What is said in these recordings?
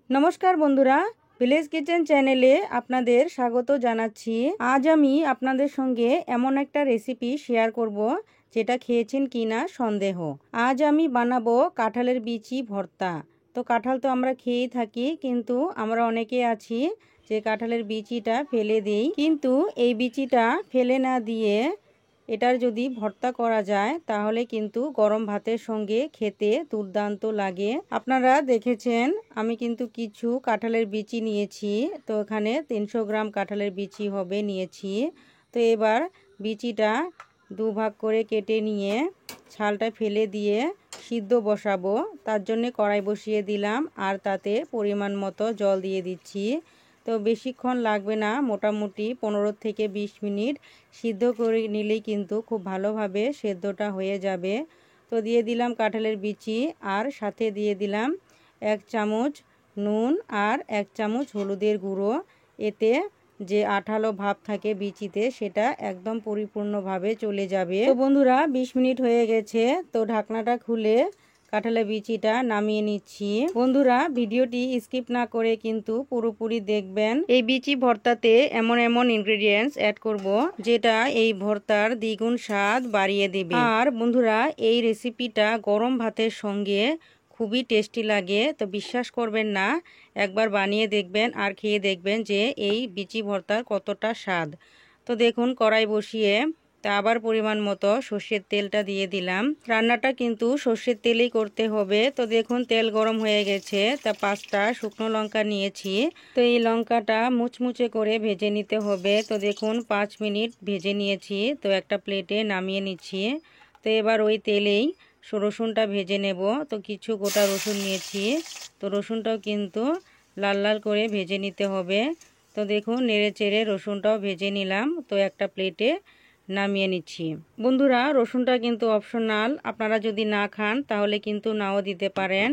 নমস্কার বন্ধুরা, village kitchen চ্যানেলে আপনাদের স্বাগত জানাচ্ছি। আজ আমি আপনাদের সঙ্গে এমন একটা রেসিপি শেয়ার করব যেটা খেয়েছেন কিনা সন্দেহ। আজ আমি বানাবো কাঁঠালের বিচি ভর্তা। তো কাঁঠাল তো আমরা খেয়েই থাকি, কিন্তু আমরা অনেকে আছি যে কাঁঠালের বিচিটা ফেলে দিই। কিন্তু এই বিচিটা ফেলে না দিয়ে এটার যদি ভর্তা করা যায় তাহলে কিন্তু গরম ভাতের সঙ্গে খেতে দুর্দান্ত লাগে। আপনারা দেখেছেন আমি কিন্তু কিছু কাঁঠালের বিচি নিয়েছি। তো এখানে 300 গ্রাম কাঁঠালের বিচি হবে নিয়েছি। তো এবার বিচিটা দুভাগ করে কেটে নিয়ে ছালটা ফেলে দিয়ে সিদ্ধ বসাবো। তার জন্য কড়াই বসিয়ে দিলাম আর তাতে পরিমাণ মতো জল দিয়ে দিচ্ছি। তো বেশিক্ষণ লাগবে না, মোটামুটি 15 থেকে 20 মিনিট সিদ্ধ করে নিলেই কিন্তু খুব ভালোভাবে সেদ্ধটা হয়ে যাবে। তো দিয়ে দিলাম কাঁঠালের বিচি আর সাথে দিয়ে দিলাম 1 চামচ নুন আর 1 চামচ হলুদের গুঁড়ো। এতে যে আঠালো ভাব থাকে বিচিতে সেটা একদম পরিপূর্ণভাবে চলে যাবে। তো বন্ধুরা 20 মিনিট হয়ে গেছে। তো ঢাকনাটা খুলে কাঁঠালের বিচিটা নামিয়ে নিচ্ছি। বন্ধুরা ভিডিওটি স্কিপ না করে কিন্তু পুরোপুরি দেখবেন। এই বিচি ভর্তাতে এমন এমন ইনগ্রেডিয়েন্টস অ্যাড করব যেটা এই ভর্তার দ্বিগুণ স্বাদ বাড়িয়ে দেবে। আর বন্ধুরা এই রেসিপিটা গরম ভাতের সঙ্গে খুবই টেস্টি লাগে। তো বিশ্বাস করবেন না, একবার বানিয়ে দেখবেন আর খেয়ে দেখবেন যে এই বিচি ভর্তার কতটা স্বাদ। তো দেখুন কড়াই বসিয়ে তা আবার পরিমাণ মতো সর্ষের তেলটা দিয়ে দিলাম। রান্নাটা কিন্তু সর্ষের তেলেই করতে হবে। তো দেখুন তেল গরম হয়ে গেছে। তা 5টা শুকনো লঙ্কা নিয়েছি। তো এই লঙ্কাটা মুচমুচে করে ভেজে নিতে হবে। তো দেখুন 5 মিনিট ভেজে নিয়েছি। তো একটা প্লেটে নামিয়ে নিচ্ছি। তো এবার ওই তেলেই রসুনটা ভেজে নেব। তো কিছু গোটা রসুন নিয়েছি। তো রসুনটাও কিন্তু লাল লাল করে ভেজে নিতে হবে। তো দেখুন নেড়ে চেড়ে রসুনটাও ভেজে নিলাম। তো একটা প্লেটে নামিয়ে নিচ্ছি। বন্ধুরা রসুনটা কিন্তু অপশনাল, আপনারা যদি না খান তাহলে কিন্তু নাও দিতে পারেন।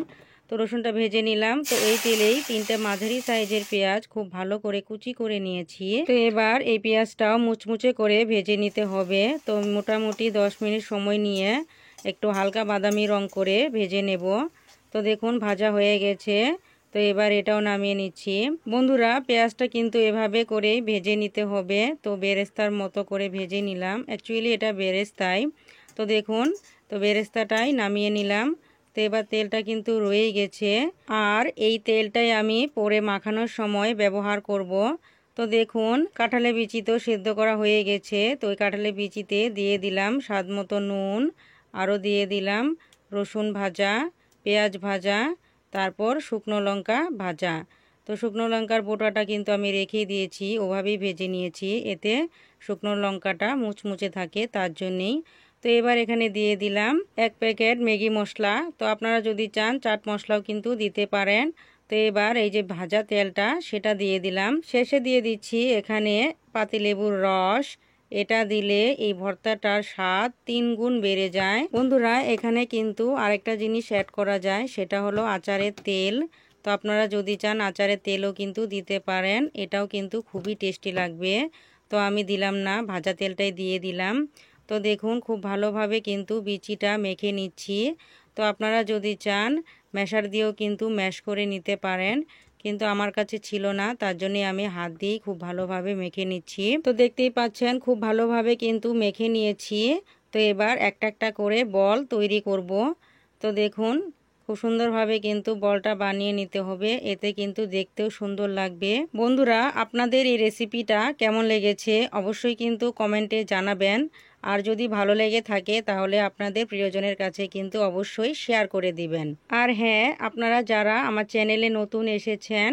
তো রসুনটা ভেজে নিলাম। তো এই তেলেই 3টে মাঝারি সাইজের পেঁয়াজ খুব ভালো করে কুচি করে নিয়েছি। তো এবার এই পেঁয়াজটাও মুচমুচে করে ভেজে নিতে হবে। তো মোটামুটি 10 মিনিট সময় নিয়ে একটু হালকা বাদামি রং করে ভেজে নেব। তো দেখুন ভাজা হয়ে গেছে। তো এবার এটাও নামিয়ে নিচ্ছি। বন্ধুরা পেঁয়াজটা কিন্তু এভাবে করেই ভেজে নিতে হবে। তো বেরেস্তার মতো করে ভেজে নিলাম, অ্যাকচুয়ালি এটা বেরেস্তাই। তো দেখুন তো বেরেস্তাটাই নামিয়ে নিলাম। তো এবার তেলটা কিন্তু রয়েই গেছে আর এই তেলটাই আমি পরে মাখানোর সময় ব্যবহার করব। তো দেখুন কাঁঠালের বিচি তো সেদ্ধ করা হয়ে গেছে। তো ওই কাঁঠালের বিচিতে দিয়ে দিলাম স্বাদ মতো নুন, আরও দিয়ে দিলাম রসুন ভাজা, পেঁয়াজ ভাজা, তারপর শুকনো লঙ্কা ভাজা। তো শুকনো লঙ্কার বোটাটা কিন্তু আমি রেখে দিয়েছি, ওভাবেই ভেজে নিয়েছি। এতে শুকনো লঙ্কাটা মুচমুচে থাকে তার জন্যেই। তো এবার এখানে দিয়ে দিলাম 1 প্যাকেট ম্যাগি মশলা। তো আপনারা যদি চান চাট মশলাও কিন্তু দিতে পারেন। তো এবার এই যে ভাজা তেলটা সেটা দিয়ে দিলাম। শেষে দিয়ে দিচ্ছি এখানে পাতিলেবুর রস। এটা দিলে এই ভর্তাটার স্বাদ 3 গুণ বেড়ে যায়। বন্ধুরা এখানে কিন্তু আরেকটা জিনিস অ্যাড করা যায়, সেটা হলো আচারের তেল। তো আপনারা যদি চান আচারের তেলও কিন্তু দিতে পারেন, এটাও কিন্তু খুবই টেস্টি লাগবে। তো আমি দিলাম না, ভাজা তেলটাই দিয়ে দিলাম। তো দেখুন খুব ভালোভাবে কিন্তু বিচিটা মেখে নিচ্ছি। তো আপনারা যদি চান ম্যাশার দিয়েও কিন্তু ম্যাশ করে নিতে পারেন, কিন্তু আমার কাছে ছিল না, তার জন্য আমি হাত দিয়েই খুব ভালোভাবে মেখে নিচ্ছি। তো দেখতেই পাচ্ছেন খুব ভালোভাবে কিন্তু মেখে নিয়েছি। তো এবার একটা একটা করে বল তৈরি করব। তো দেখুন খুব সুন্দরভাবে কিন্তু বলটা বানিয়ে নিতে হবে, এতে কিন্তু দেখতেও সুন্দর লাগবে। বন্ধুরা আপনাদের এই রেসিপিটা কেমন লেগেছে অবশ্যই কিন্তু কমেন্টে জানাবেন। আর যদি ভালো লেগে থাকে তাহলে আপনাদের প্রিয়জনের কাছে কিন্তু অবশ্যই শেয়ার করে দিবেন। আর হ্যাঁ, আপনারা যারা আমার চ্যানেলে নতুন এসেছেন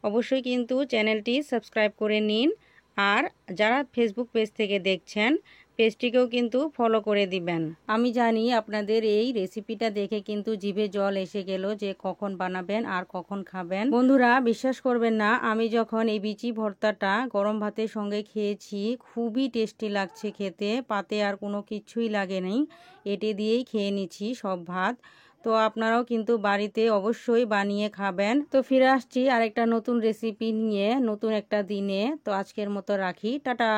অবশ্যই কিন্তু চ্যানেলটি সাবস্ক্রাইব করে নিন। আর যারা ফেসবুক পেজ থেকে দেখছেন পেজটিকেও কিন্তু ফলো করে দিবেন। আমি জানি আপনাদের এই রেসিপিটা দেখে কিন্তু জিভে জল এসে গেল যে কখন বানাবেন আর কখন খাবেন। বন্ধুরা বিশ্বাস করবেন না, আমি যখন এই বিচি ভর্তাটা গরম ভাতের সঙ্গে খেয়েছি খুবই টেস্টি লাগছে খেতে, পাতে আর কোনো কিছুই লাগেনি, এটি দিয়েই খেয়ে নিচ্ছি সব ভাত। তো আপনারাও কিন্তু বাড়িতে অবশ্যই বানিয়ে খাবেন। তো ফিরে আসছি আরেকটা নতুন রেসিপি নিয়ে নতুন একটা দিনে। তো আজকের মতো রাখি, টাটা।